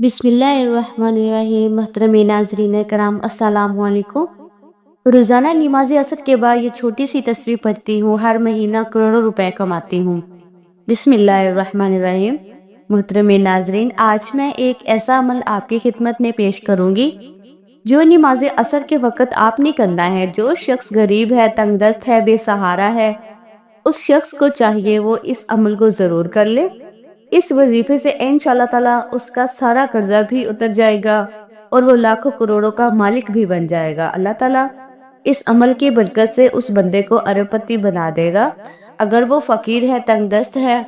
बिस्मिल्लाहिर्रहमानिर्रहीम। मोहतरम नाज़रीन कराम, अस्सलाम वालेकुम। रोज़ाना नमाज असर के बाद ये छोटी सी तस्वीर पढ़ती हूँ, हर महीना करोड़ों रुपए कमाती हूँ। बिस्मिल्लाहिर्रहमानिर्रहीम। मोहतरम नाज़रीन, आज मैं एक ऐसा अमल आपकी खिदमत में पेश करूंगी जो नमाज असर के वक़्त आपने करना है। जो शख्स गरीब है, तंगदस्त है, बेसहारा है, उस शख्स को चाहिए वो इस अमल को ज़रूर कर ले। इस वजीफे से इंशाअल्लाह ताला उसका सारा कर्जा भी उतर जाएगा और वो लाखों करोड़ों का मालिक भी बन जाएगा। अल्लाह ताला इस अमल की बरकत से उस बंदे को अरबपति बना देगा। अगर वो फकीर है, तंगदस्त है,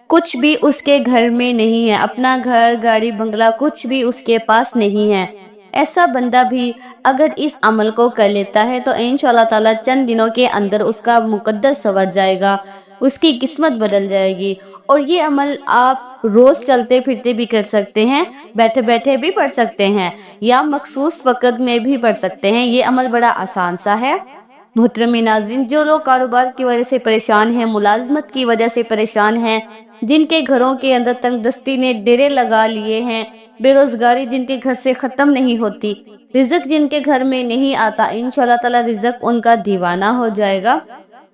कुछ भी उसके घर में नहीं है, अपना घर, गाड़ी, बंगला कुछ भी उसके पास नहीं है, ऐसा बंदा भी अगर इस अमल को कर लेता है तो इंशाअल्लाह ताला चंद दिनों के अंदर उसका मुकद्दर संवर जाएगा, उसकी किस्मत बदल जाएगी। और ये अमल आप रोज चलते फिरते भी कर सकते हैं, बैठे बैठे भी पढ़ सकते हैं या मखसूस वक़्त में भी पढ़ सकते हैं। ये अमल बड़ा आसान सा है। मोहतरम नाज़रीन, जो लोग कारोबार की वजह से परेशान हैं, मुलाजमत की वजह से परेशान हैं, जिनके घरों के अंदर तंगदस्ती ने डेरे लगा लिए हैं, बेरोजगारी जिनके घर से खत्म नहीं होती, रिज़्क जिनके घर में नहीं आता, इंशाअल्लाह ताला रिज़्क उनका दीवाना हो जाएगा,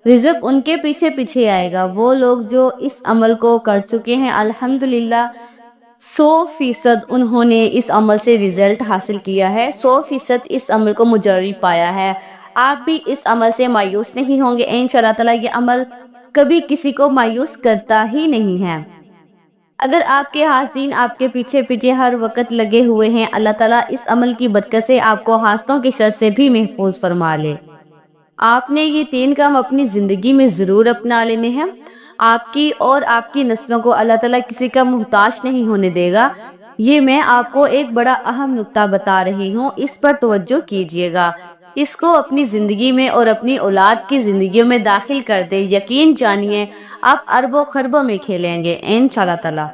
रिज़्क उनके पीछे पीछे आएगा। वो लोग जो इस अमल को कर चुके हैं, अल्हम्दुलिल्लाह 100% उन्होंने इस अमल से रिजल्ट हासिल किया है, 100% इस अमल को मुजर्रब पाया है। आप भी इस अमल से मायूस नहीं होंगे इंशाअल्लाह ताला। ये अमल कभी किसी को मायूस करता ही नहीं है। अगर आपके हासिन आपके पीछे पीछे हर वक्त लगे हुए हैं, अल्लाह ताला इस अमल की बरकत से आपको हासतों की शर से भी महफूज फरमा ले। आपने ये 3 काम अपनी जिंदगी में जरूर अपना लेने हैं। आपकी और आपकी नस्लों को अल्लाह ताला किसी का मुहताज नहीं होने देगा। ये मैं आपको एक बड़ा अहम नुक्ता बता रही हूँ, इस पर तवज्जो कीजिएगा। इसको अपनी जिंदगी में और अपनी औलाद की जिंदगियों में दाखिल कर दे। यकीन जानिए आप अरबों खरबों में खेलेंगे इंशाअल्लाह ताला।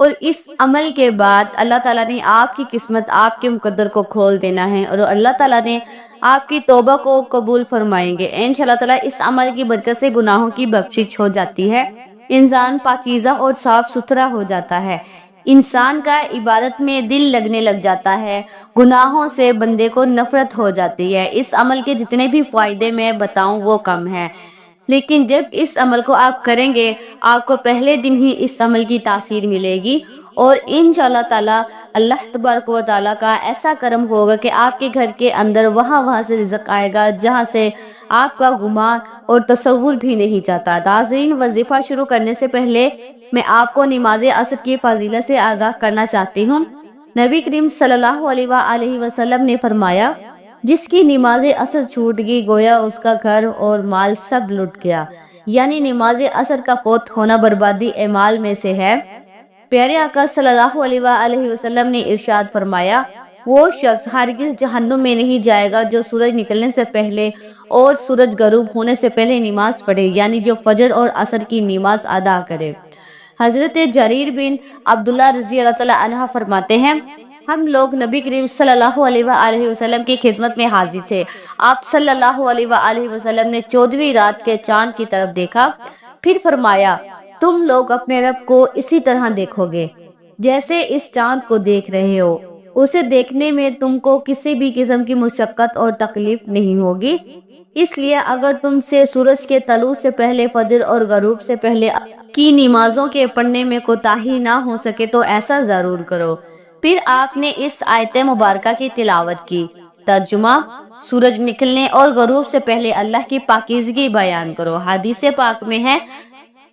और इस अमल के बाद अल्लाह ताला ने आपकी किस्मत, आपके मुकद्दर को खोल देना है और अल्लाह ताला ने आपकी तौबा को कबूल फरमाएंगे इंशाअल्लाह ताला। इस अमल की बरकत से गुनाहों की बख्शिश हो जाती है, इंसान पाकीज़ा और साफ सुथरा हो जाता है, इंसान का इबादत में दिल लगने लग जाता है, गुनाहों से बंदे को नफरत हो जाती है। इस अमल के जितने भी फायदे मैं बताऊं वो कम है, लेकिन जब इस अमल को आप करेंगे आपको पहले दिन ही इस अमल की तासीर मिलेगी और इंशाअल्लाह ताला अल्लाह तबारक व तआला का ऐसा करम होगा कि आपके घर के अंदर वहाँ से रिज़्क आएगा जहाँ से आपका गुमान और तसव्वुर भी नहीं जाता। नाज़रीन, वजीफा शुरू करने से पहले मैं आपको नमाज असर की फजीलत से आगाह करना चाहती हूँ। नबी करीम सल्लल्लाहु अलैहि वसल्लम ने फरमाया, जिसकी नमाज असर छूट गई गोया उसका घर और माल सब लुट गया। यानी नमाज असर का फौत होना बर्बादी एमाल में से है। प्यारे आका सल्लल्लाहु अलैहि वसल्लम ने इरशाद फरमाया, वो शख्स हरगिज़ जहन्नुम में नहीं जाएगा जो सूरज निकलने से पहले और सूरज गरूब होने से पहले नमाज पढ़े, यानी जो फजर और असर की नमाज अदा करे। हजरत जरीर बिन अब्दुल्ला रज़ी अल्लाह तआला अन्हा फरमाते हैं, हम लोग नबी करीम सल्लल्लाहु अलैहि वसल्लम की खिदमत में हाजिर थे। आप सल्लल्लाहु अलैहि वसल्लम ने 14वीं रात के चांद की तरफ देखा, फिर फरमाया, तुम लोग अपने रब को इसी तरह देखोगे जैसे इस चांद को देख रहे हो। उसे देखने में तुमको किसी भी किस्म की मुशक्कत और तकलीफ नहीं होगी। इसलिए अगर तुमसे सूरज के तलू से पहले, फजर और गरूब से पहले की नमाजों के पढ़ने में कोताही ना हो सके तो ऐसा जरूर करो। फिर आपने इस आयत मुबारका की तिलावत की। तर्जुमा, सूरज निकलने और गरूब से पहले अल्लाह की पाकीज़गी बयान करो। हदीस पाक में है,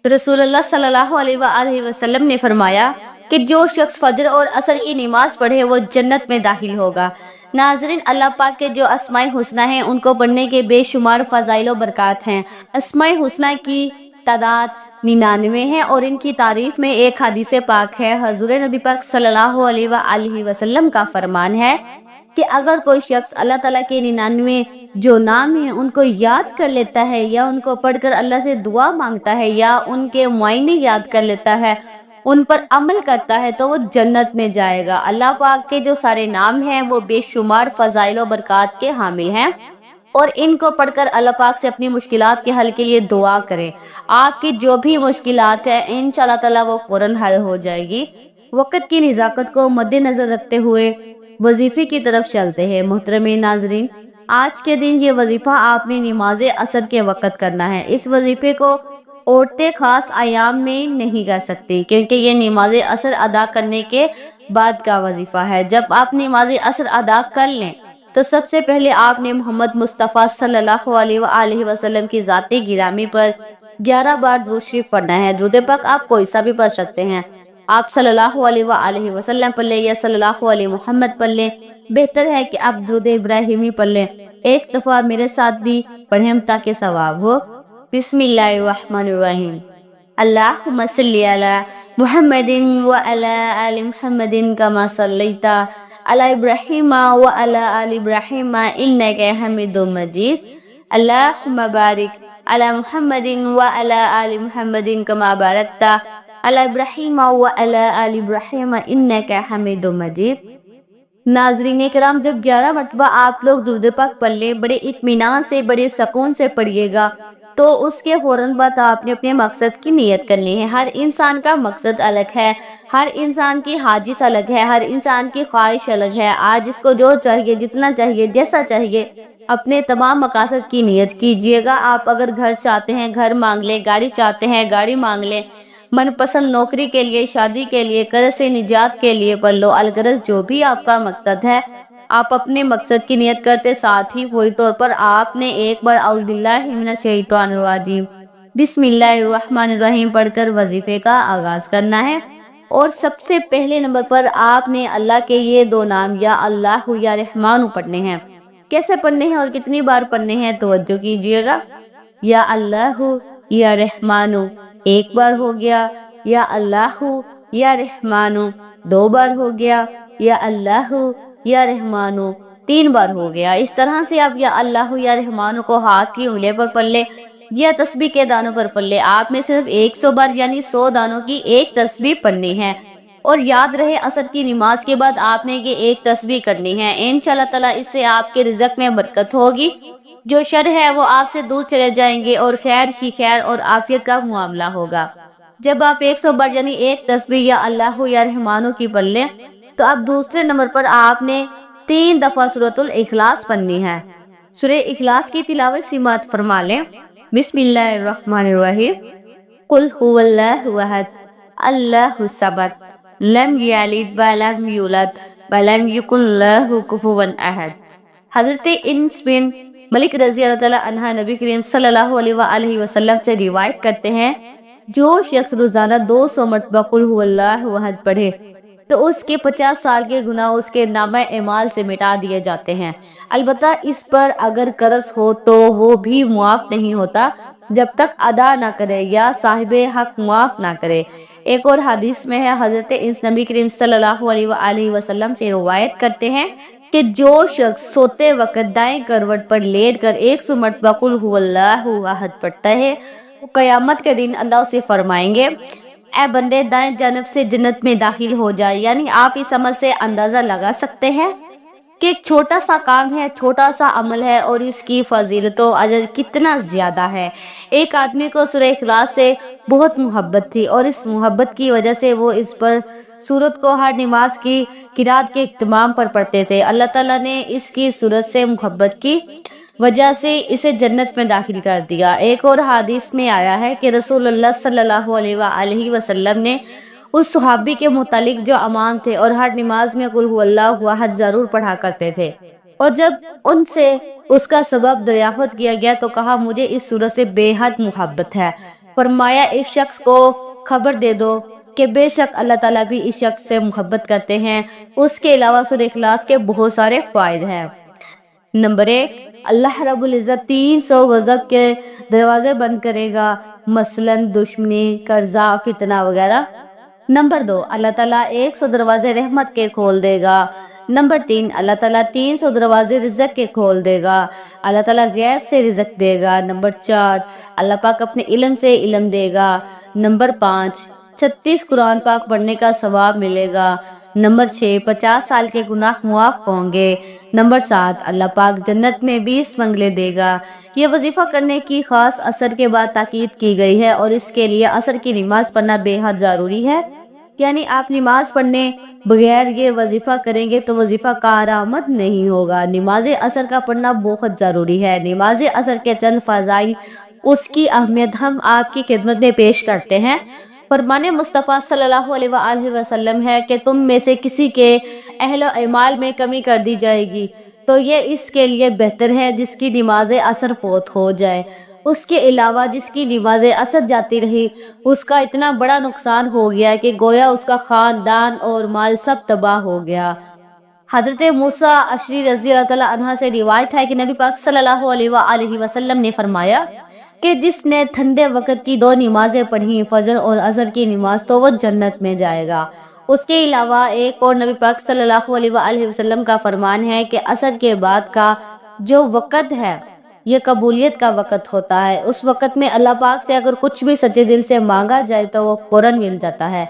रसूलुल्लाह सल्लल्लाहु अलैहि वसल्लम ने फरमाया कि जो शख्स फजर और असर की नमाज पढ़े वो जन्नत में दाखिल होगा। नाज़रीन, अल्लाह पाक के जो अस्माए हुस्ना हैं उनको पढ़ने के बेशुमार फजाइल व बरक़ात हैं। अस्माए हुस्ना की तादाद 99 है और इनकी तारीफ में एक हदीस पाक है। हजूर नबी पाक सल्लल्लाहु अलैहि वसल्लम का फरमान है कि अगर कोई शख्स अल्लाह ताला के 99 जो नाम है उनको याद कर लेता है या उनको पढ़कर अल्लाह से दुआ मांगता है या उनके मुआयने याद कर लेता है, उन पर अमल करता है तो वो जन्नत में जाएगा। अल्लाह पाक के जो सारे नाम हैं वो बेशुमार फजाइल व बरक़ात के हामिल हैं और इनको पढ़कर अल्लाह पाक से अपनी मुश्किलात के हल के लिए दुआ करें। आपकी जो भी मुश्किलात है इंशाअल्लाह ताला वो फौरन हल हो जाएगी। वक़्त की नज़ाकत को मद्देनज़र रखते हुए वजीफे की तरफ चलते हैं। मोहतरम नाजरीन, आज के दिन ये वजीफा आपने नमाज असर के वक़्त करना है। इस वजीफे को औरतें खास आयाम में नहीं कर सकती, क्योंकि ये नमाज असर अदा करने के बाद का वजीफा है। जब आप नमाज असर अदा कर लें तो सबसे पहले आपने मोहम्मद मुस्तफ़ा सल्लल्लाहु अलैहि वसल्लम की ज़ाते गिरामी पर 11 बार दुरूद शरीफ पढ़ना है। दुरूद पाक आप कोई सा भी पढ़ सकते हैं। आप सल्लल्लाहु अलैहि वसल्लम पढ़ लें या सल्लल्लाहु अलैहि मोहम्मद पढ़ लें। बेहतर है कि आप दुरूद इब्राहिमी पढ़ लें। एक दफ़ा मेरे साथ भी पढ़ें ताकि सवाब हो। बिस्मिल्लाहिर्रहमानिर्रहीम। अल्लाहुम्मा सल्लि अला मुहम्मदिन व अला आलि मुहम्मदिन कमा सल्लैता अला इब्राहीम व अला आलि इब्राहीम इन्नका हमीदुम मजीद। अल्लाहुम्मा बारिक अला मुहम्मदिन व अला आलि मुहम्मदिन कमा बारकता अला इब्राहीम व अला आलि इब्राहीम इन्नका हमीदुम मजीद। नाजरीन किराम, जब 11 मरतबा आप लोग दुरूद पाक पढ़ लें, बड़े इत्मीनान से, बड़े सुकून से पढ़िएगा, तो उसके फौरन बाद आपने अपने मकसद की नियत करनी है। हर इंसान का मकसद अलग है, हर इंसान की हाजित अलग है, हर इंसान की ख्वाहिश अलग है। आज जिसको जो चाहिए, जितना चाहिए, जैसा चाहिए, अपने तमाम मकसद की नियत कीजिएगा। आप अगर घर चाहते हैं, घर मांग लें। गाड़ी चाहते हैं, गाड़ी मांग लें। मनपसंद नौकरी के लिए, शादी के लिए, कर्ज से निजात के लिए पढ़ लो। अलगरज जो भी आपका मकसद है, आप अपने मकसद की नियत करते साथ ही पूरी तौर पर आपने एक बार औज़ु बिल्लाहि मिनश शैतानिर रजीम बिस्मिल्लाहिर्रहमानिर्रहीम पढ़कर वजीफे का आगाज करना है। और सबसे पहले नंबर पर आपने अल्लाह के ये दो नाम या अल्लाह या रहमान पढ़ने हैं। कैसे पढ़ने हैं और कितनी बार पढ़ने हैं, तवज्जो कीजिएगा। या अल्लाह या रहमान एक बार हो गया, या अल्लाह या रहमान 2 बार हो गया, या अल्लाह या रहमान 3 बार हो गया। इस तरह से आप या अल्लाह या रहमान को हाथ की उंगली पर पढ़ ले या तस्बीह के दानों पर पढ़ ले। आपने सिर्फ 100 बार यानी 100 दानों की एक तस्बीह पढ़नी है। और याद रहे, असर की नमाज के बाद आपने ये एक तस्बीह करनी है। इंशाअल्लाह ताला इससे आपके रिज़्क में बरकत होगी, जो शर है वो आपसे दूर चले जाएंगे और खैर ही खैर और आफियत का मामला होगा। जब आप 100 बार यानी एक तस्बीह या अल्लाह या रहमानो की पढ़ लें, तो अब दूसरे नंबर पर आपने 3 दफा सूरतुल इखलास पढ़नी है। सूरह इखलास की तिलावत सिमात फरमा लें। बिस्मिल्लाहिर्रहमानिर्रहीम। कुल हुवल्लाहु अहद अल्लाहु समद लम यलिद व लम यूलद व लम यकुल लहु कुफुवन अहद। हजरत इन्स बिन मलिक रजी अल्लाह ताला अन्हा नबी करीम सल्लल्लाहु अलैहि वसल्लम से रिवायत करते हैं, जो शख्स रोजाना 200 मरतबा कुल हुवल्लाहु अहद पढ़े तो उसके 50 साल के गुनाह उसके नामा एमाल से मिटा दिए जाते हैं। अलबत्ता इस पर अगर कर्ज हो तो वो भी मुआफ नहीं होता जब तक अदा ना करे या साहिबे हक मुआफ ना करे। एक और हदीस में है, हजरत इस नबी करीम सल्लल्लाहु अलैहि वसल्लम से रिवायत करते हैं कि जो शख्स सोते वक्त दाएं करवट पर लेट कर 100 मरतबा कुल हुवल्लाहु अहद पढ़ता है, वो कयामत के दिन अल्लाह से फरमाएंगे, ऐ बंदे दाएं जानब से जन्नत में दाखिल हो जाए। यानी आप इस अमल से अंदाजा लगा सकते हैं कि एक छोटा सा काम है, छोटा सा अमल है और इसकी फजीलत और अजर कितना ज्यादा है। एक आदमी को सूरह इखलास से बहुत मोहब्बत थी और इस मोहब्बत की वजह से वो इस पर सूरत को हर नमाज की किरात के इत्माम पर पढ़ते थे। अल्लाह ताला ने इसकी सूरत से मोहब्बत की वजह से इसे जन्नत में दाखिल कर दिया। एक और हदीस में आया है कि रसूलुल्लाह सल्लल्लाहु अलैहि वसल्लम ने उस सहाबी के मुतालिक जो अमान थे और हर नमाज में कुल हुवल्लाहु अहद जरूर पढ़ा करते थे, और जब उनसे उसका सबब दरियाफ्त किया गया तो कहा, मुझे इस सूरत से बेहद मोहब्बत है। फरमाया, इस शख्स को खबर दे दो कि बेशक अल्लाह ताला भी इस शख्स से मोहब्बत करते हैं। उसके अलावा सूरह इखलास के बहुत सारे फायदे हैं। नंबर 1, अल्लाह रब्बुल इज़्ज़त 300 गज़ब के दरवाजे बंद करेगा, मसलन दुश्मनी, कर्जा, फितना वगैरह। नंबर 2, अल्लाह ताला 100 दरवाजे रहमत के खोल देगा। नंबर 3, अल्लाह ताला 300 दरवाजे रिज़्क के खोल देगा। अल्लाह ताला गैब से रिज़्क देगा। नंबर 4, अल्लाह पाक अपने इल्म से इल्म देगा। नंबर 5, 36 कुरान पाक पढ़ने का सवाब मिलेगा। नंबर 6, 50 साल के गुनाह मुआफ होंगे। नंबर 7, अल्लाह पाक जन्नत में 20 बंगले देगा। ये वजीफा करने की खास असर के बाद ताकीद की गई है और इसके लिए असर की नमाज पढ़ना बेहद जरूरी है। یعنی آپ نماز پڑھنے بغیر یہ وظیفہ کریں گے تو وظیفہ کارآمد نہیں ہوگا۔ نماز اثر کا پڑھنا بہت ضروری ہے۔ نماز اثر کے چند فضائل، اس کی اہمیت ہم آپ کی خدمت میں پیش کرتے ہیں۔ فرمان مصطفیٰ صلی اللہ علیہ وآلہ وسلم ہے کہ تم میں سے کسی کے اہل و اعمال میں کمی کر دی جائے گی تو یہ اس کے لیے بہتر ہے جس کی نماز اثر فوت ہو جائے۔ اس کے علاوہ جس کی نماز اثر جاتی رہی اس کا اتنا بڑا نقصان ہو گیا کہ گویا اس کا خاندان اور مال سب تباہ ہو گیا۔ حضرت موسیٰ اشعری رضی اللہ تعالیٰ عنہ سے روایت ہے کہ نبی پاک صلی اللہ علیہ وآلہ وسلم نے فرمایا کہ جس نے ٹھنڈے وقت کی 2 نمازیں پڑھی، فجر اور عصر کی نماز، تو وہ جنت میں جائے گا۔ اس کے علاوہ ایک اور نبی پاک صلی اللہ علیہ وآلہ وسلم کا فرمان ہے کہ عصر کے بعد کا جو وقت ہے یہ قبولیت کا وقت ہوتا ہے۔ اس وقت میں اللہ پاک سے اگر کچھ بھی سچے دل سے مانگا جائے تو وہ فوراً مل جاتا ہے۔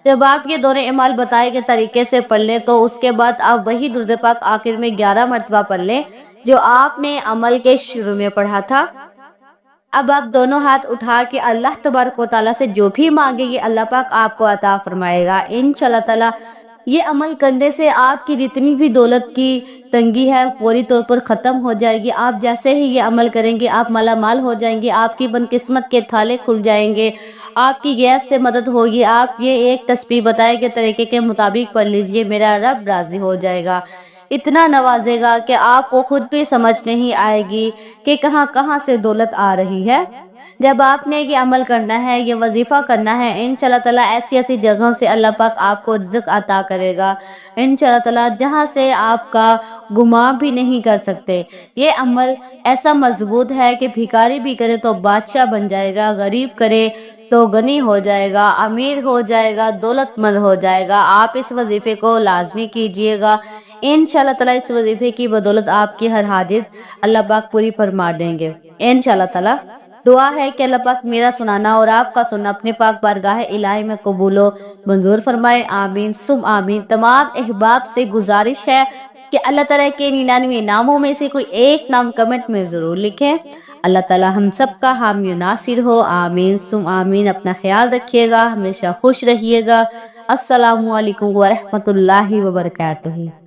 جب آپ یہ دونوں اعمال بتائے گئے طریقے سے پڑھ لیں تو اس کے بعد آپ وہی درود پاک آخر میں 11 مرتبہ پڑھ لیں جو آپ نے عمل کے شروع میں پڑھا تھا۔ اب آپ دونوں ہاتھ اٹھا کے اللہ تبارک و تعالیٰ سے جو بھی مانگے گے اللہ پاک آپ کو عطا فرمائے گا انشاءاللہ تعالیٰ۔ یہ عمل کرنے سے آپ کی جتنی بھی دولت کی تنگی ہے پوری طور پر ختم ہو جائے گی۔ آپ جیسے ہی یہ عمل کریں گے آپ مالا مال ہو جائیں گے، آپ کی بدقسمت کے تھالے کھل جائیں گے، آپ کی غیب سے مدد ہوگی۔ آپ یہ ایک تسبیح بتائے گئے طریقے کے مطابق پڑھ لیجئے، میرا رب راضی ہو جائے گا، اتنا نوازے گا کہ آپ کو خود بھی سمجھ نہیں آئے گی کہ کہاں کہاں سے دولت آ رہی ہے۔ جب آپ نے یہ عمل کرنا ہے، یہ وظیفہ کرنا ہے، انشاءاللہ تعالیٰ ایسی ایسی جگہوں سے اللہ پاک آپ کو رزق عطا کرے گا انشاءاللہ تعالیٰ، جہاں سے آپ کا گمان بھی نہیں کر سکتے۔ یہ عمل ایسا مضبوط ہے کہ بھکاری بھی کرے تو بادشاہ بن جائے گا، غریب کرے تو غنی ہو جائے گا، امیر ہو جائے گا، دولت مند ہو جائے گا۔ آپ اس وظیفے کو لازمی کیجئے گا، انشاءاللہ تعالیٰ اس وظیفے کی بدولت آپ کی ہر حاجت اللہ پاک پوری فرما دیں گے انشاءاللہ تعالیٰ۔ دعا ہے کہ اللہ پاک میرا سنانا اور آپ کا سننا اپنے پاک بارگاہ الہی میں قبول و منظور فرمائے، آمین ثم آمین۔ تمام احباب سے گزارش ہے کہ اللہ تعالیٰ کے 99 ناموں میں سے کوئی ایک نام کمنٹ میں ضرور لکھیں۔ اللہ تعالیٰ ہم سب کا حامی و ناصر ہو، آمین ثم آمین۔ اپنا خیال رکھیے گا، ہمیشہ خوش رہیے گا۔ السلام علیکم ورحمۃ اللہ وبرکاتہ۔